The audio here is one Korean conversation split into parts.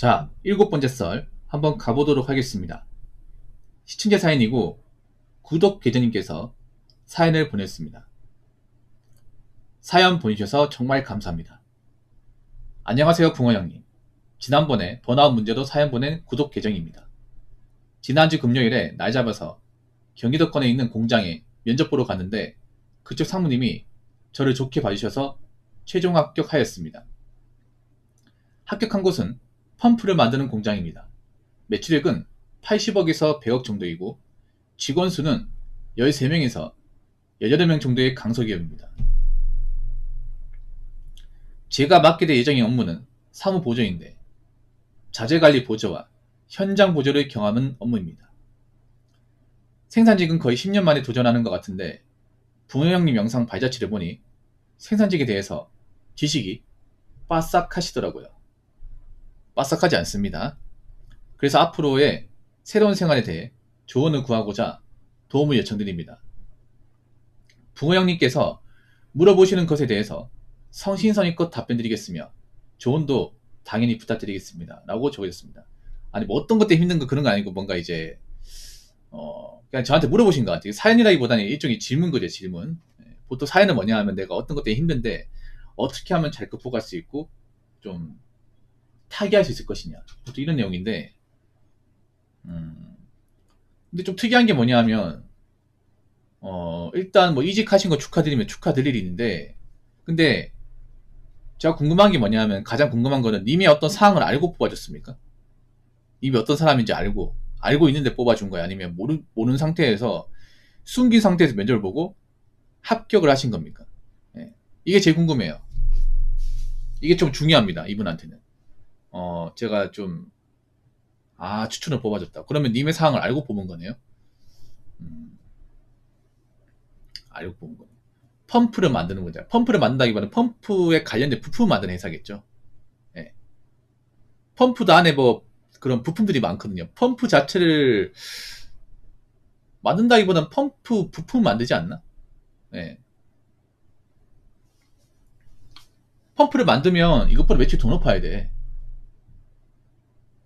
자, 7번째 썰 한번 가보도록 하겠습니다. 시청자 사연이고 구독 계정님께서 사연을 보냈습니다. 사연 보내주셔서 정말 감사합니다. 안녕하세요 붕어형님. 지난번에 번아웃 문제로 사연 보낸 구독 계정입니다. 지난주 금요일에 날 잡아서 경기도권에 있는 공장에 면접 보러 갔는데 그쪽 상무님이 저를 좋게 봐주셔서 최종 합격하였습니다. 합격한 곳은 펌프를 만드는 공장입니다. 매출액은 80억에서 100억 정도이고 직원 수는 13명에서 18명 정도의 강소기업입니다. 제가 맡게 될 예정인 업무는 사무보조인데 자재관리 보조와 현장 보조를 경험한 업무입니다. 생산직은 거의 10년 만에 도전하는 것 같은데 붕어형님 영상 발자취를 보니 생산직에 대해서 지식이 빠삭하시더라고요. 빠삭하지 않습니다. 그래서 앞으로의 새로운 생활에 대해 조언을 구하고자 도움을 요청드립니다. 붕어형님께서 물어보시는 것에 대해서 성신성의껏 답변드리겠으며 조언도 당연히 부탁드리겠습니다. 라고 적어줬습니다. 아니 뭐 어떤 것 때문에 힘든 거 그런 거 아니고 뭔가 이제 그냥 저한테 물어보신 것 같아요. 사연이라기보다는 일종의 질문 거죠. 질문. 보통 사연은 뭐냐 하면 내가 어떤 것 때문에 힘든데 어떻게 하면 잘 극복할 수 있고 좀 타개할 수 있을 것이냐 보통 이런 내용인데 근데 좀 특이한 게 뭐냐 하면 일단 뭐 이직하신 거 축하드리면 축하드릴 일인데 근데 제가 궁금한 게 뭐냐 하면 가장 궁금한 거는 님이 어떤 사항을 알고 뽑아줬습니까? 님이 어떤 사람인지 알고 있는데 뽑아준 거야? 아니면 모르는 상태에서 숨긴 상태에서 면접을 보고 합격을 하신 겁니까? 예. 이게 제일 궁금해요. 이게 좀 중요합니다. 이분한테는. 제가 좀 추천을 뽑아줬다. 그러면 님의 사항을 알고 뽑은 거네요. 알고 뽑은 거네요. 펌프를 만드는 거죠. 펌프를 만든다기보다는 펌프에 관련된 부품을 만드는 회사겠죠. 예. 펌프도 안에 뭐 그런 부품들이 많거든요. 펌프 자체를 만든다기보다는 펌프 부품 만들지 않나? 예. 펌프를 만들면 이것보다 매출이 더 높아야 돼.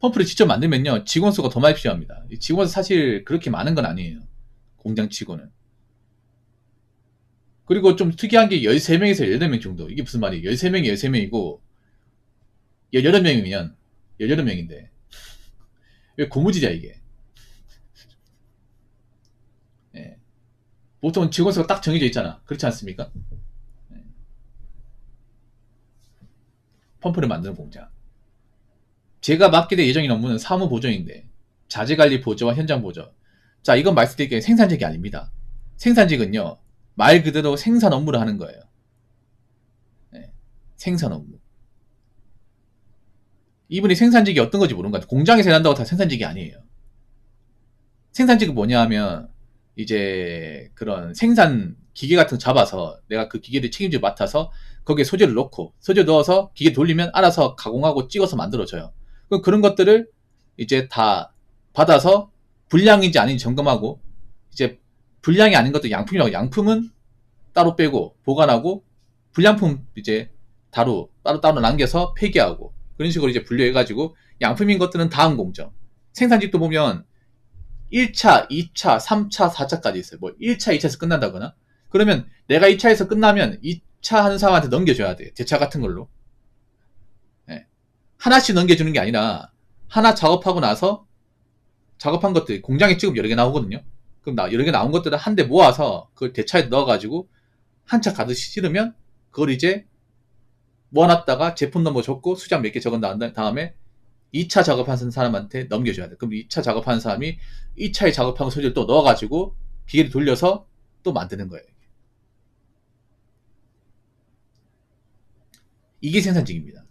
펌프를 직접 만들면요 직원 수가 더 많이 필요합니다. 직원 수 사실 그렇게 많은 건 아니에요. 공장 직원은. 그리고 좀 특이한 게 13명에서 18명 정도. 이게 무슨 말이에요? 13명이 13명이고 18명이면 18명인데 왜 고무줄이야 이게? 예. 보통 직원 수가 딱 정해져 있잖아. 그렇지 않습니까? 예. 펌프를 만드는 공장. 제가 맡게 될 예정인 업무는 사무보조인데 자재관리 보조와 현장 보조. 자, 이건 말씀드릴게요. 생산직이 아닙니다. 생산직은요 말 그대로 생산 업무를 하는 거예요. 네, 생산 업무. 이분이 생산직이 어떤 건지 모르는 것 같아요. 공장에서 일한다고 다 생산직이 아니에요. 생산직은 뭐냐 하면 이제 그런 생산 기계 같은 거 잡아서 내가 그 기계를 책임지고 맡아서 거기에 소재를 넣고 소재 넣어서 기계 돌리면 알아서 가공하고 찍어서 만들어줘요. 그럼 그런 것들을 이제 다 받아서 불량인지 아닌지 점검하고 이제 불량이 아닌 것도 양품이라고. 양품은 따로 빼고 보관하고 불량품 이제 따로 남겨서 폐기하고 그런 식으로 이제 분류해가지고 양품인 것들은 다음 공정. 생산직도 보면 1차, 2차, 3차, 4차까지 있어요. 뭐 1차, 2차에서 끝난다거나 그러면 내가 2차에서 끝나면 2차 하는 사람한테 넘겨줘야 돼. 대차 같은 걸로. 네. 하나씩 넘겨주는 게 아니라 하나 작업하고 나서 작업한 것들 공장에 찍으면 여러 개 나오거든요. 그럼 여러 개 나온 것들을 한 대 모아서 그걸 대차에 넣어가지고 한 차 가득 실으면 그걸 이제 모아놨다가 제품 넘버 적고 수량 몇 개 적은 다음에 2차 작업하는 사람한테 넘겨줘야 돼. 그럼 2차 작업하는 사람이 2차에 작업한 소재를 또 넣어가지고 기계를 돌려서 또 만드는 거예요. 이게 생산직입니다.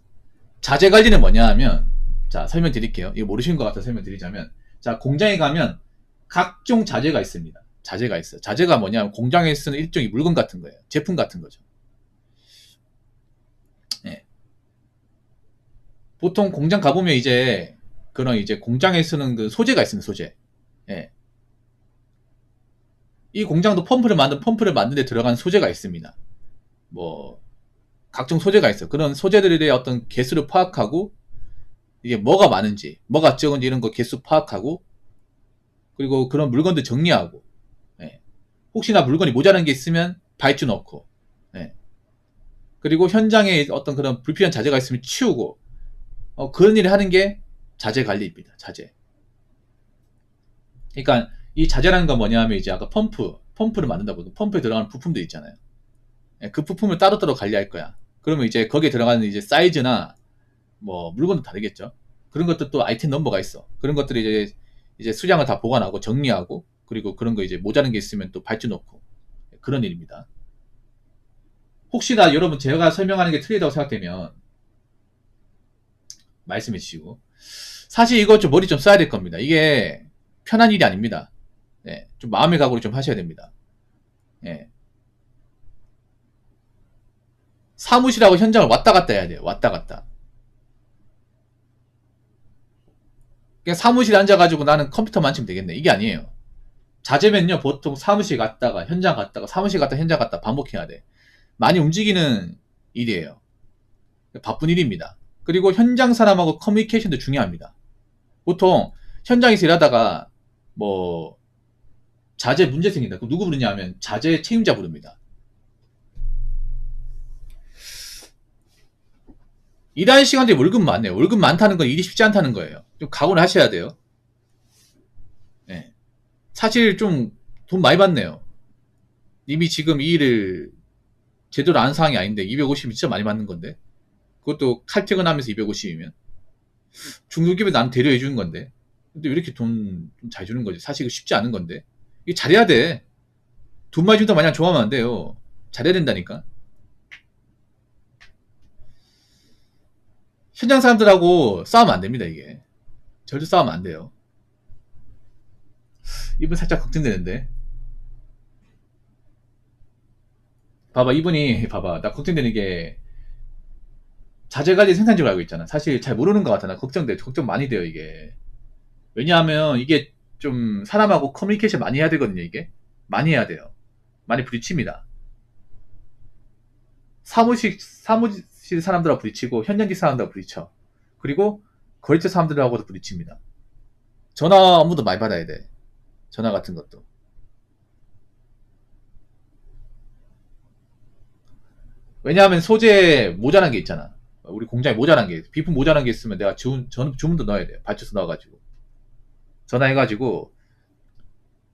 자재관리는 뭐냐 하면 자 설명드릴게요. 이거 모르시는 것 같아서 설명드리자면 자 공장에 가면 각종 자재가 있습니다. 자재가 있어요. 자재가 뭐냐면 공장에 쓰는 일종의 물건 같은 거예요. 제품 같은 거죠. 예. 보통 공장 가보면 이제 그런 이제 공장에 쓰는 그 소재가 있습니다. 소재. 예. 이 공장도 펌프를 만든 데 들어간 소재가 있습니다. 뭐 각종 소재가 있어요. 그런 소재들에 대해 어떤 개수를 파악하고 이게 뭐가 많은지, 뭐가 적은지 이런 거 개수 파악하고, 그리고 그런 물건들 정리하고, 예. 혹시나 물건이 모자란 게 있으면 발주 넣고, 예. 그리고 현장에 어떤 그런 불필요한 자재가 있으면 치우고, 그런 일을 하는 게 자재 관리입니다. 자재. 그러니까 이 자재라는 건 뭐냐면 이제 아까 펌프를 만든다고 펌프에 들어가는 부품들 있잖아요. 예, 그 부품을 따로따로 관리할 거야. 그러면 이제 거기에 들어가는 이제 사이즈나 뭐 물건도 다르겠죠. 그런 것도 또 아이템 넘버가 있어. 그런 것들이 이제 수량을 다 보관하고 정리하고, 그리고 그런 거 이제 모자란 게 있으면 또 발주 넣고, 그런 일입니다. 혹시나 여러분 제가 설명하는 게 틀리다고 생각되면 말씀해 주시고, 사실 이거 좀 머리 좀 써야 될 겁니다. 이게 편한 일이 아닙니다. 네, 좀 마음의 각오를 좀 하셔야 됩니다. 네. 사무실하고 현장을 왔다 갔다 해야 돼요. 왔다 갔다. 그냥 사무실에 앉아가지고 나는 컴퓨터만 치면 되겠네. 이게 아니에요. 자재면요, 보통 사무실 갔다가 현장 갔다가 사무실 갔다 현장 갔다 반복해야 돼. 많이 움직이는 일이에요. 바쁜 일입니다. 그리고 현장 사람하고 커뮤니케이션도 중요합니다. 보통 현장에서 일하다가 뭐 자재 문제 생긴다. 그럼 누구 부르냐 하면 자재 책임자 부릅니다. 일하는 시간들이 월급 많네요. 월급 많다는 건 일이 쉽지 않다는 거예요. 좀 각오를 하셔야 돼요. 네. 사실 좀 돈 많이 받네요. 이미 지금 이 일을 제대로 아는 상황이 아닌데 250이 진짜 많이 받는 건데, 그것도 칼퇴근하면서 250이면 중소기업에 난 대려해 주는 건데, 근데 왜 이렇게 돈 좀 잘 주는 거지? 사실 이거 쉽지 않은 건데, 이게 잘해야 돼. 돈 많이 준다 마냥 좋아하면 안 돼요. 잘해야 된다니까. 현장 사람들하고 싸우면 안 됩니다. 이게 절대 싸우면 안 돼요. 이분 살짝 걱정되는데, 봐봐, 이분이 봐봐, 나 걱정되는 게 자재관리 생산직을 알고 있잖아. 사실 잘 모르는 것 같아. 나 걱정 많이 돼요 이게. 왜냐하면 이게 좀 사람하고 커뮤니케이션 많이 해야 되거든요. 이게 많이 해야 돼요. 많이 부딪힙니다. 사무실 사람들하고 부딪히고, 현장직 사람들하고 부딪혀. 그리고 거래처 사람들하고도 부딪힙니다. 전화 업무도 많이 받아야 돼. 전화 같은 것도. 왜냐하면 소재 모자란 게 있잖아. 우리 공장에 모자란 게, 비품 모자란 게 있으면 내가 주문도 넣어야 돼요. 발주서 넣어가지고. 전화해가지고,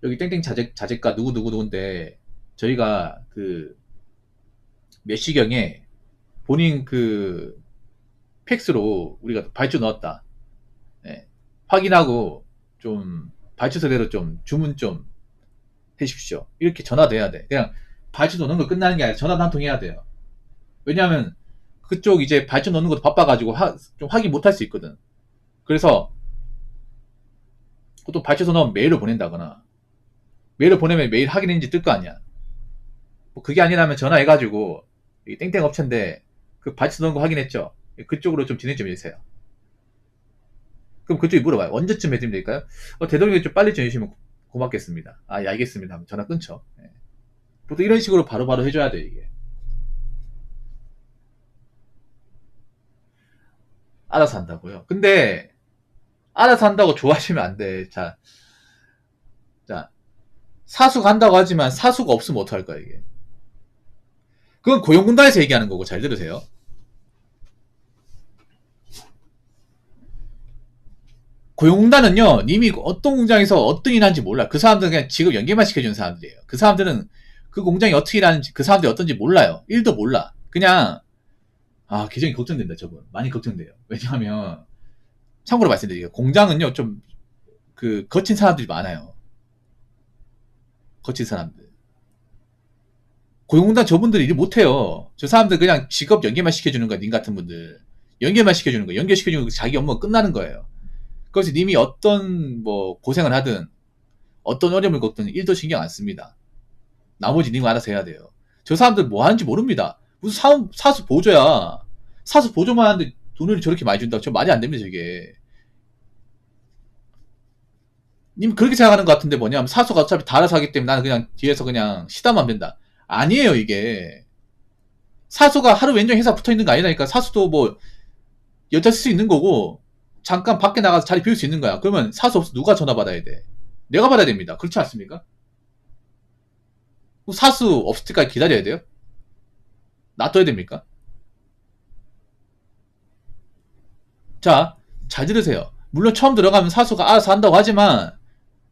여기 땡땡 자재가 누구인데, 저희가 몇 시경에 본인 팩스로 우리가 발주 넣었다. 예. 확인하고, 좀, 발주서대로 좀 주문 좀 해주십시오. 이렇게 전화도 해야 돼. 그냥 발주 넣는 거 끝나는 게 아니라 전화도 한 통 해야 돼요. 왜냐하면 그쪽 이제 발주 넣는 것도 바빠가지고 좀 확인 못 할 수 있거든. 그래서 또 발주서 넣으면 메일을 보낸다거나, 메일을 보내면 메일 확인했는지 뜰 거 아니야. 뭐 그게 아니라면 전화해가지고, 이 땡땡 업체인데 그 발주서 넣은 거 확인했죠? 그쪽으로 좀 진행 좀 해주세요. 그럼 그쪽이 물어봐요. 언제쯤 해드리면 될까요? 되도록이면 좀 빨리 전해주시면 고맙겠습니다. 아, 예, 알겠습니다. 하면 전화 끊죠. 예. 보통 이런 식으로 바로바로 해줘야 돼, 이게. 알아서 한다고요? 근데 알아서 한다고 좋아하시면 안 돼. 자, 사수가 한다고 하지만 사수가 없으면 어떡할 거야, 이게. 그건 고용공단에서 얘기하는 거고, 잘 들으세요. 고용공단은요, 님이 어떤 공장에서 어떤 일 하는지 몰라. 그 사람들은 그냥 직업 연계만 시켜주는 사람들이에요. 그 사람들은 그 공장이 어떻게 일하는지, 그 사람들이 어떤지 몰라요. 일도 몰라. 그냥, 계정이 걱정된다, 저분. 많이 걱정돼요. 왜냐하면, 참고로 말씀드릴게요. 공장은요, 좀, 거친 사람들이 많아요. 거친 사람들. 고용공단 저분들이 일 못해요. 저 사람들 그냥 직업 연계만 시켜주는 거야, 님 같은 분들. 연계만 시켜주는 거야. 연결시켜주는 거 자기 업무가 끝나는 거예요. 그래서 님이 어떤 고생을 하든 어떤 어려움을 겪든 일도 신경 안 씁니다. 나머지 님 알아서 해야 돼요. 저 사람들 뭐 하는지 모릅니다. 무슨 사수 보조야. 사수 보조만 하는데 돈을 저렇게 많이 준다고. 저 말이 안 됩니다, 저게. 님 그렇게 생각하는 것 같은데, 뭐냐면 사수가 어차피 다 알아서 하기 때문에 나는 그냥 뒤에서 그냥 시다만 된다. 아니에요, 이게. 사수가 하루 왼종 회사 붙어 있는 거 아니라니까. 사수도 뭐 여자 쓸 수 있는 거고, 잠깐 밖에 나가서 자리 비울 수 있는 거야. 그러면 사수 없어 누가 전화 받아야 돼? 내가 받아야 됩니다. 그렇지 않습니까? 사수 없을 때까지 기다려야 돼요? 놔둬야 됩니까? 자, 잘 들으세요. 물론 처음 들어가면 사수가 알아서 한다고 하지만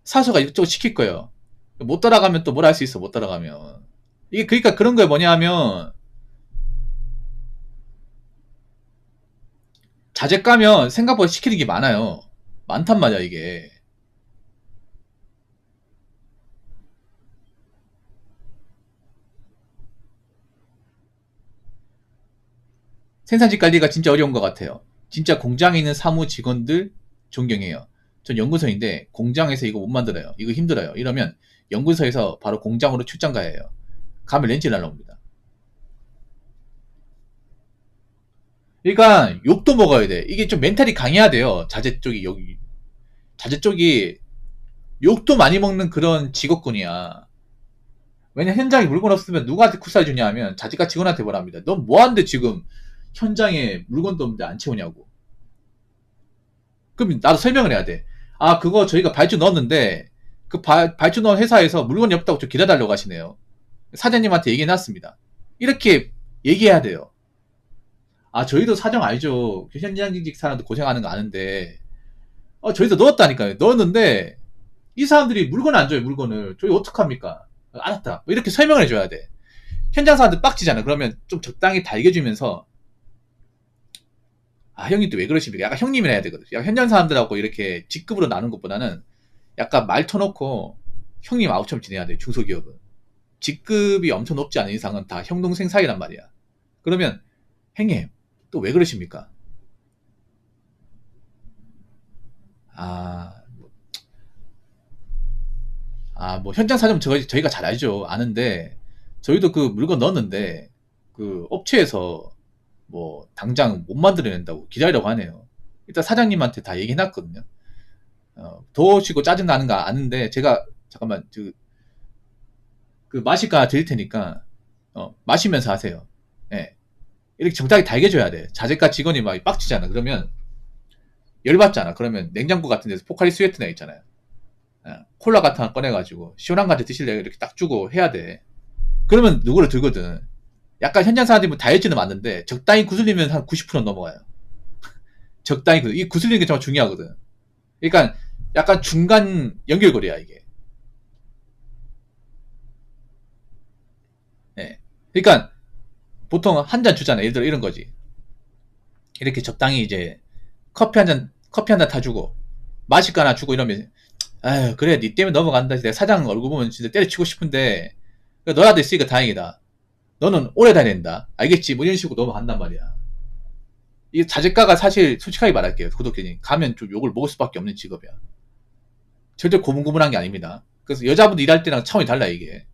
사수가 이쪽으로 시킬 거예요. 못 따라가면 또 뭘 할 수 있어, 못 따라가면. 이게 그러니까 그런 거에 뭐냐 하면 자재 까면 생각보다 시키는 게 많아요. 많단 말이야, 이게. 생산직 관리가 진짜 어려운 것 같아요. 진짜 공장에 있는 사무 직원들 존경해요. 전 연구소인데 공장에서 이거 못 만들어요. 이거 힘들어요. 이러면 연구소에서 바로 공장으로 출장 가야 해요. 가면 렌즈 날라옵니다. 그러니까 욕도 먹어야 돼. 이게 좀 멘탈이 강해야 돼요. 자재 쪽이 여기 자재 쪽이 욕도 많이 먹는 그런 직업군이야. 왜냐 현장에 물건 없으면 누구한테 쿠사해 주냐 하면 자재가 직원한테 뭐랍니다. 넌 뭐하는데 지금 현장에 물건도 없는데 안 채우냐고. 그럼 나도 설명을 해야 돼. 아 그거 저희가 발주 넣었는데 그 발주 넣은 회사에서 물건이 없다고 좀 기다려달라고 하시네요. 사장님한테 얘기해놨습니다. 이렇게 얘기해야 돼요. 아 저희도 사정 알죠. 현장직 사람들 고생하는 거 아는데 저희도 넣었다니까요. 넣었는데 이 사람들이 물건을 안 줘요. 물건을 저희 어떡합니까? 알았다. 뭐 이렇게 설명을 해줘야 돼. 현장 사람들 빡치잖아. 그러면 좀 적당히 달겨주면서 아 형님 또 왜 그러십니까? 약간 형님이라 해야 되거든. 약간 현장 사람들하고 이렇게 직급으로 나눈 것보다는 약간 말 터놓고 형님 아웃처럼 지내야 돼. 중소기업은 직급이 엄청 높지 않은 이상은 다 형 동생 사이란 말이야. 그러면 형님 또 왜 그러십니까? 아, 뭐 현장 사정 저희가 잘 알죠. 아는데 저희도 그 물건 넣었는데 그 업체에서 뭐 당장 못 만들어낸다고 기다리라고 하네요. 일단 사장님한테 다 얘기해놨거든요. 더우시고 짜증 나는 거 아는데 제가 잠깐만 그 마실까 드릴 테니까 마시면서 하세요. 예. 이렇게 적당히 달개줘야 돼. 자재가 직원이 막 빡치잖아. 그러면 열받잖아. 그러면 냉장고 같은 데서 포카리 스웨트나 있잖아요. 콜라 같은 거 꺼내가지고 시원한 거 한잔 드실래요? 이렇게 딱 주고 해야 돼. 그러면 누구를 들거든. 약간 현장 사람들이 뭐 다이어트는 맞는데 적당히 구슬리면 한 90% 넘어가요. 적당히 이 구슬리는 게 정말 중요하거든. 그러니까 약간 중간 연결고리야 이게. 예. 그러니까 보통 한 잔 주잖아. 예를 들어 이런 거지. 이렇게 적당히 이제 커피 한 잔 타주고 마실 거 하나 주고 이러면 아유 그래 니 때문에 넘어간다. 내가 사장 얼굴 보면 진짜 때려치고 싶은데 너라도 있으니까 다행이다. 너는 오래 다녀야 된다. 알겠지? 뭐 이런 식으로 넘어간단 말이야. 이 자재가가 사실 솔직하게 말할게요. 구독자님 가면 좀 욕을 먹을 수밖에 없는 직업이야. 절대 고분고분한 게 아닙니다. 그래서 여자분들 일할 때랑 차원이 달라 이게.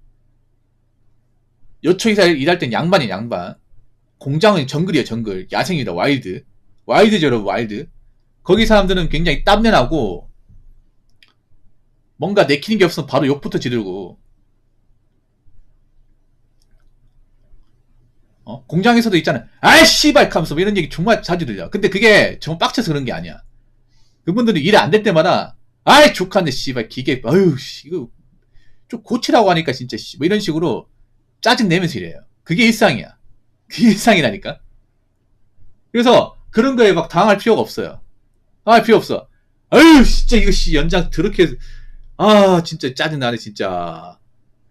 여초에서 일할 땐 양반이야 양반. 공장은 정글이야 정글. 야생이다 와일드. 와일드죠 여러분 와일드. 거기 사람들은 굉장히 땀내나고 뭔가 내키는 게 없으면 바로 욕부터 지르고 공장에서도 있잖아. 아이 씨발 하면서 뭐 이런 얘기 정말 자주 들려. 근데 그게 정말 빡쳐서 그런 게 아니야. 그분들이 일 안 될 때마다 아이 족한데 씨발 기계 아유 이거 좀 고치라고 하니까 진짜 뭐 이런 식으로 짜증 내면서 이래요. 그게 일상이야. 그게 일상이라니까. 그래서 그런 거에 막 당할 필요가 없어요. 당할 필요 없어. 아유 진짜 이거 연장 더럽게 진짜 짜증 나네 진짜.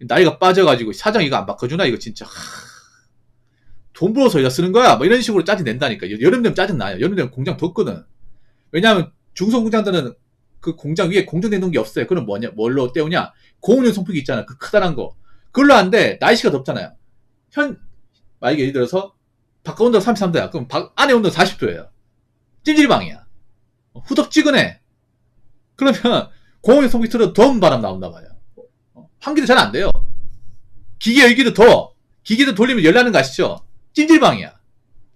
나이가 빠져가지고 사장 이거 안 바꿔주나 이거 진짜. 돈 벌어서 여기다 쓰는 거야. 뭐 이런 식으로 짜증 낸다니까. 여름 되면 짜증 나요. 여름 되면 공장 덥거든. 왜냐하면 중소공장들은 그 공장 위에 공정냉동기 없어요. 그럼 뭐냐? 뭘로 때우냐? 고온용 선풍기 있잖아. 그 크다란 거. 그걸로 하는데 날씨가 덥잖아요. 만약에 예를 들어서 바깥 온도가 33도야. 그럼 안에 온도가 40도예요. 찜질방이야. 후덥지근해. 그러면 고온용 선풍기 틀어도 더운 바람 나온단 말이야. 환기도 잘 안 돼요. 기계 열기도 더워. 기계도 돌리면 열 나는 거 아시죠? 찜질방이야.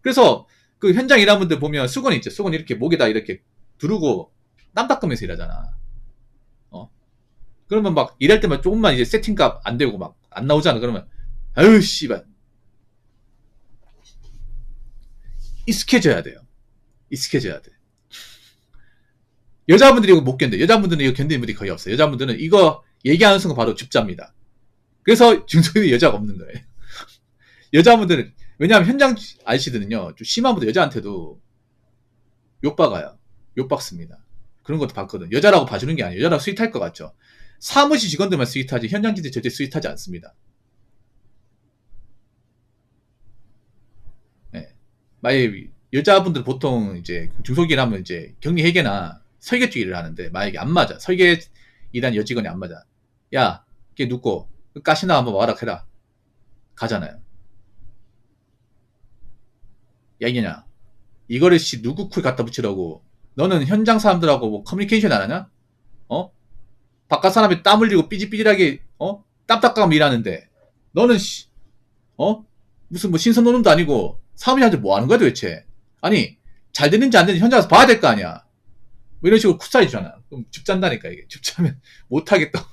그래서 그 현장 일하는 분들 보면 수건 있죠. 수건 이렇게 목에다 이렇게 두르고 땀 닦으면서 일하잖아. 그러면 막 일할 때만 조금만 이제 세팅값 안 되고 막 안 나오잖아. 그러면 아유 씨발 익숙해져야 돼요. 익숙해져야 돼. 여자분들이 이거 못 견뎌. 여자분들은 이거 견디는 분들이 거의 없어요. 여자분들은 이거 얘기하는 순간 바로 줍잡니다. 그래서 중소기업이 여자가 없는 거예요. 여자분들은, 왜냐하면 현장 아저씨들은요, 좀 심한 분들 여자한테도 욕박아요. 욕박습니다. 그런 것도 봤거든. 여자라고 봐주는 게 아니에요. 여자라고 스윗할 것 같죠. 사무실 직원들만 스윗하지 현장직들 절대 스윗하지 않습니다. 네. 만약에 여자분들 보통 이제 중소기업하면 이제 격리회계나 설계 쪽 일을 하는데 만약에 안 맞아. 설계 일한 여직원이 안 맞아. 야, 걔 눕고 가시나 한번 와라 해라. 가잖아요. 야, 이게냐. 이거를 누구 쿨 갖다 붙이라고. 너는 현장 사람들하고 뭐 커뮤니케이션 안 하냐? 어? 바깥 사람이 땀 흘리고 삐질삐질하게, 땀 닦아가며 일하는데, 너는, 무슨 뭐 신선노동도 아니고, 사무실한테 뭐 하는 거야 도대체? 아니, 잘 되는지 안 되는지 현장에서 봐야 될 거 아니야. 뭐 이런 식으로 쿠사리 주잖아. 그럼 줍잔다니까, 이게. 줍자면 못하겠다.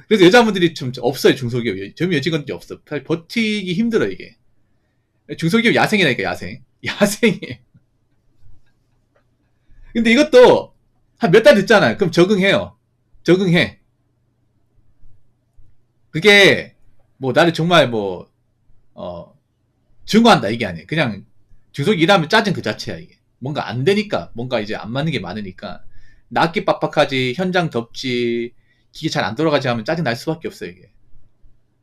그래서 여자분들이 좀 없어요, 중소기업. 젊은 여직원들이 없어. 버티기 힘들어, 이게. 중소기업 야생이라니까, 야생. 야생이에요. 근데 이것도 한 몇 달 됐잖아요. 그럼 적응해요. 적응해. 그게 뭐 나를 정말 뭐 증오한다 이게 아니에요. 그냥 중소기업 일하면 짜증 그 자체야 이게. 뭔가 안 되니까, 뭔가 이제 안 맞는 게 많으니까 낫기 빡빡하지, 현장 덥지, 기계 잘 안 돌아가지 하면 짜증 날 수밖에 없어요 이게.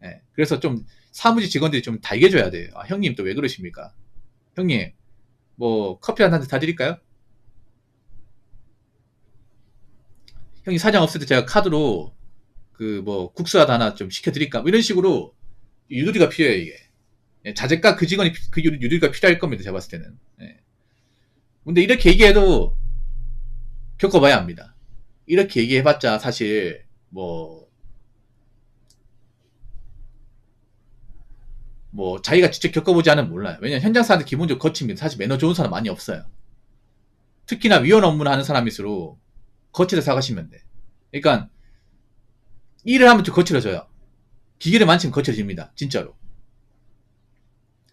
예. 그래서 좀 사무직 직원들이 좀 달개줘야 돼요. 아, 형님 또 왜 그러십니까? 형님 뭐 커피 한 잔 다 드릴까요? 형님 사장 없을 때 제가 카드로 그 뭐 국수라도 하나 좀 시켜드릴까? 뭐 이런 식으로 유도리가 필요해요 이게. 예, 자재가 그 직원이 그 유도리가 필요할 겁니다. 제가 봤을 때는. 예. 근데 이렇게 얘기해도 겪어봐야 합니다. 이렇게 얘기해봤자 사실 뭐 자기가 직접 겪어보지 않으면 몰라요. 왜냐면 현장 사람들 기본적으로 거칩니다. 사실 매너 좋은 사람 많이 없어요. 특히나 위원 업무를 하는 사람일수록 거칠어 사가시면 돼. 그러니까 일을 하면 좀 거칠어져요. 기계를 만지면 거칠어집니다. 진짜로.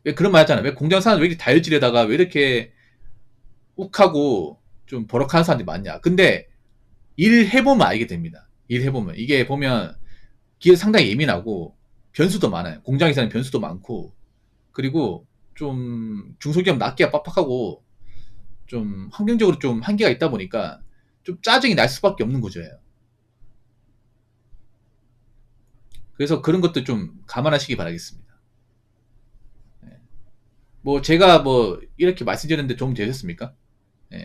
왜 그런 말 하잖아요. 왜 공장 사람들 왜 이렇게 다혈질에다가 왜 이렇게 욱하고 좀 버럭하는 사람들이 많냐. 근데 일 해보면 알게 됩니다. 일 해보면. 이게 보면 기계 상당히 예민하고 변수도 많아요. 공장에서는 변수도 많고, 그리고 좀 중소기업 낫기가 빡빡하고 좀 환경적으로 좀 한계가 있다 보니까 좀 짜증이 날 수밖에 없는 구조예요. 그래서 그런 것도 좀 감안하시기 바라겠습니다. 뭐 제가 뭐 이렇게 말씀드렸는데 도움 되셨습니까?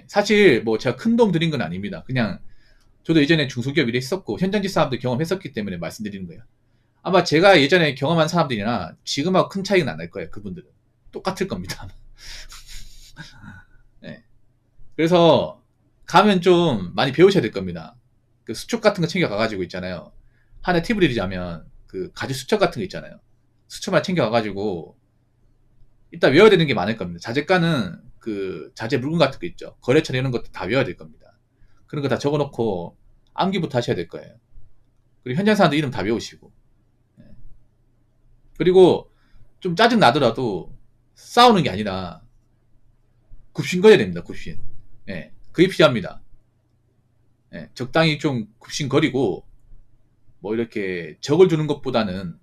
사실 뭐 제가 큰 도움 드린 건 아닙니다. 그냥 저도 예전에 중소기업 일을 했었고 현장직 사람들 경험했었기 때문에 말씀드리는 거예요. 아마 제가 예전에 경험한 사람들이나 지금하고 큰 차이는 안 날 거예요. 그분들은 똑같을 겁니다. 네. 그래서 가면 좀 많이 배우셔야 될 겁니다. 그 수첩 같은 거 챙겨가가지고 있잖아요. 하나 팁을 드리자면 그 가지 수첩 같은 거 있잖아요. 수첩만 챙겨가가지고 일단 외워야 되는 게 많을 겁니다. 자재가는 그 자재 물건 같은 거 있죠. 거래처 이런 것도 다 외워야 될 겁니다. 그런 거 다 적어놓고 암기부터 하셔야 될 거예요. 그리고 현장 사람들 이름 다 외우시고. 그리고 좀 짜증 나더라도 싸우는 게 아니라 굽신거려야 됩니다. 굽신. 예, 그게 필요합니다. 예, 적당히 좀 굽신거리고 뭐 이렇게 적을 주는 것보다는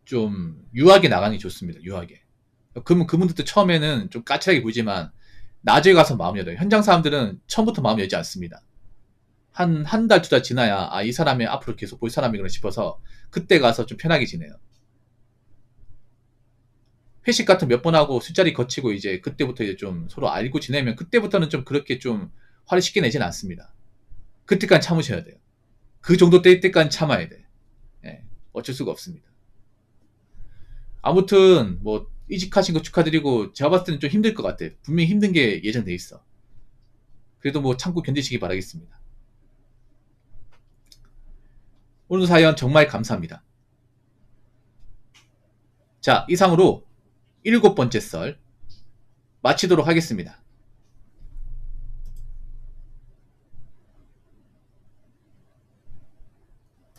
좀 유하게 나가는 게 좋습니다. 유하게. 그러면 그분들도 처음에는 좀 까칠하게 보이지만 나중에 가서 마음 열어요. 현장 사람들은 처음부터 마음 열지 않습니다. 한 달, 두 달 지나야 이 사람이 앞으로 계속 볼 사람이구나 싶어서 그때 가서 좀 편하게 지내요. 회식 같은 몇 번 하고 술자리 거치고 이제 그때부터 이제 좀 서로 알고 지내면 그때부터는 좀 그렇게 좀 화를 쉽게 내진 않습니다. 그때까지 참으셔야 돼요. 그 정도 때까지 참아야 돼. 예, 어쩔 수가 없습니다. 아무튼 뭐 이직하신 거 축하드리고 제가 봤을 때는 좀 힘들 것 같아요. 분명히 힘든 게 예정돼 있어. 그래도 뭐 참고 견디시기 바라겠습니다. 오늘 사연 정말 감사합니다. 자, 이상으로 7번째 썰 마치도록 하겠습니다.